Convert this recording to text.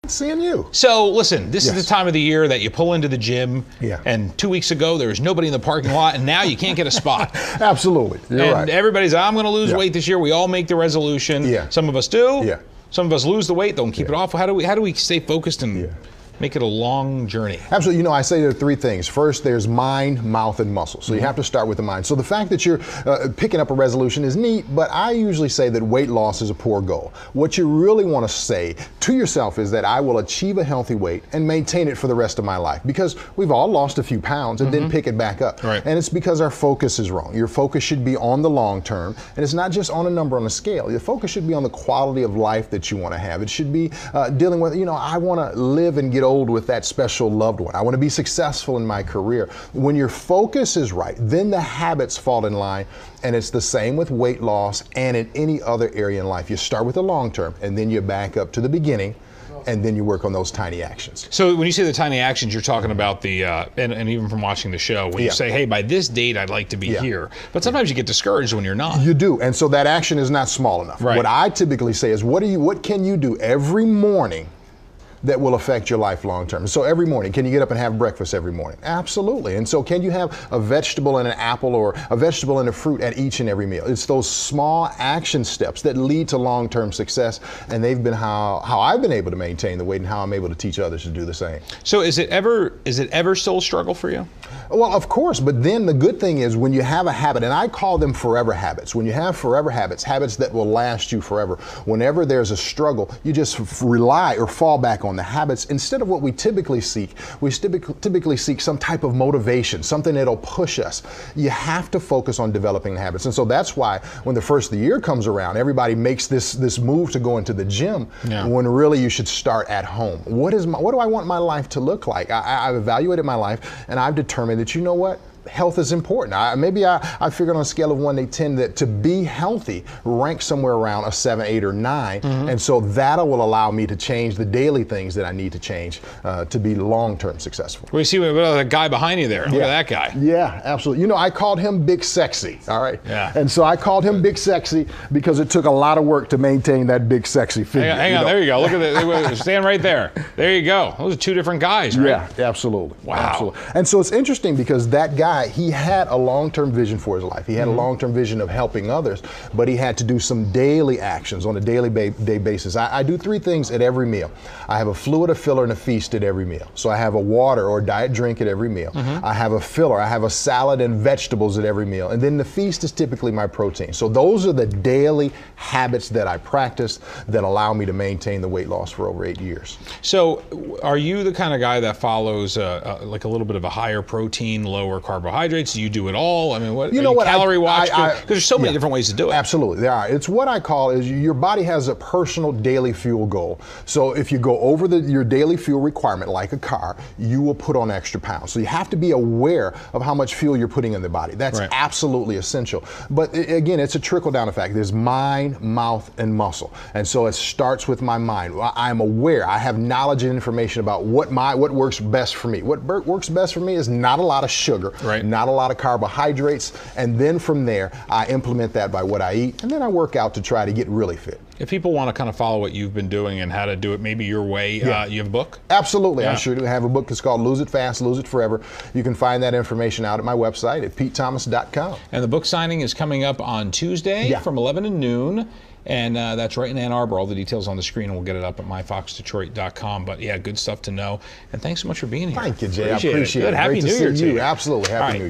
Seeing you. So listen, this is Yes. the time of the year that you pull into the gym, Yeah. and 2 weeks ago there was nobody in the parking lot, and now you can't get a spot. Absolutely. You're And right. everybody's, I'm going to lose Yeah. weight this year. We all make the resolution. Yeah. Some of us do. Yeah. Some of us lose the weight, don't keep Yeah. it off. How do we stay focused and Yeah. make it a long journey? Absolutely. You know, I say there are three things. First, there's mind, mouth, and muscle. So you have to start with the mind. So the fact that you're picking up a resolution is neat, but I usually say that weight loss is a poor goal. What you really want to say to yourself is that I will achieve a healthy weight and maintain it for the rest of my life, because we've all lost a few pounds and then pick it back up. Right. And it's because our focus is wrong. Your focus should be on the long term, and it's not just on a number on a scale. Your focus should be on the quality of life that you want to have. It should be dealing with, I want to live and get old with that special loved one. I want to be successful in my career. When your focus is right, then the habits fall in line, and it's the same with weight loss and in any other area in life. You start with the long term, and then you back up to the beginning, and then you work on those tiny actions. So when you say the tiny actions, you're talking about the, and even from watching the show, when you Yeah. say, hey, by this date, I'd like to be Yeah. here. But sometimes you get discouraged when you're not. You do, and so that action is not small enough. Right. What I typically say is, what can you do every morning that will affect your life long term? So every morning, can you get up and have breakfast every morning? Absolutely. And so can you have a vegetable and an apple, or a vegetable and a fruit at each and every meal? It's those small action steps that lead to long-term success, and they've been how I've been able to maintain the weight, and how I'm able to teach others to do the same. So is it ever still a struggle for you? Well, of course, but then the good thing is when you have a habit, and I call them forever habits. When you have forever habits, habits that will last you forever, whenever there's a struggle, you just rely or fall back on the habits instead of what we typically seek. We typically seek some type of motivation, something that'll push us. You have to focus on developing habits. And so that's why when the first of the year comes around, everybody makes this move to go into the gym, when really you should start at home. What do I want my life to look like? I've evaluated my life, and I've determined that, you know what? Health is important. I figured on a scale of 1 to 10 that to be healthy ranks somewhere around a 7, 8, or 9. And so that will allow me to change the daily things that I need to change to be long-term successful. We see the guy behind you there. Look at that guy. Yeah, absolutely. You know, I called him Big Sexy, all right? Yeah. And so I called him Big Sexy because it took a lot of work to maintain that big sexy figure. Hang on, there you go. Look at that. Stand right there. There you go. Those are two different guys, right? Yeah, absolutely. Wow. Absolutely. And so it's interesting because that guy, he had a long-term vision for his life. He had a long-term vision of helping others, but he had to do some daily actions on a daily day basis. I do 3 things at every meal. I have a fluid, a filler, and a feast at every meal. So I have a water or diet drink at every meal. I have a filler. I have a salad and vegetables at every meal. And then the feast is typically my protein. So those are the daily habits that I practice that allow me to maintain the weight loss for over 8 years. So are you the kind of guy that follows like a little bit of a higher protein, lower carbohydrates? Do you do it all? I mean, calorie watch? Because there's so many different ways to do it. Absolutely, there are. It's what I call is your body has a personal daily fuel goal. So if you go over your daily fuel requirement, like a car, you will put on extra pounds. So you have to be aware of how much fuel you're putting in the body. That's absolutely essential. But again, it's a trickle-down effect. There's mind, mouth, and muscle. And so it starts with my mind. I'm aware. I have knowledge and information about what works best for me. What works best for me is not a lot of sugar, not a lot of carbohydrates, and then from there, I implement that by what I eat, and then I work out to try to get really fit. If people want to kind of follow what you've been doing and how to do it maybe your way, you have a book? Absolutely, I sure do have a book. It's called Lose It Fast, Lose It Forever. You can find that information out at my website at PeteThomas.com. And the book signing is coming up on Tuesday from 11 to noon. And that's right in Ann Arbor. All the details on the screen, and we'll get it up at myfoxdetroit.com. But yeah, good stuff to know. And thanks so much for being here. Thank you, Jay. I appreciate it. Good. Happy Great New to Year see to you. you. Absolutely. Happy New Year.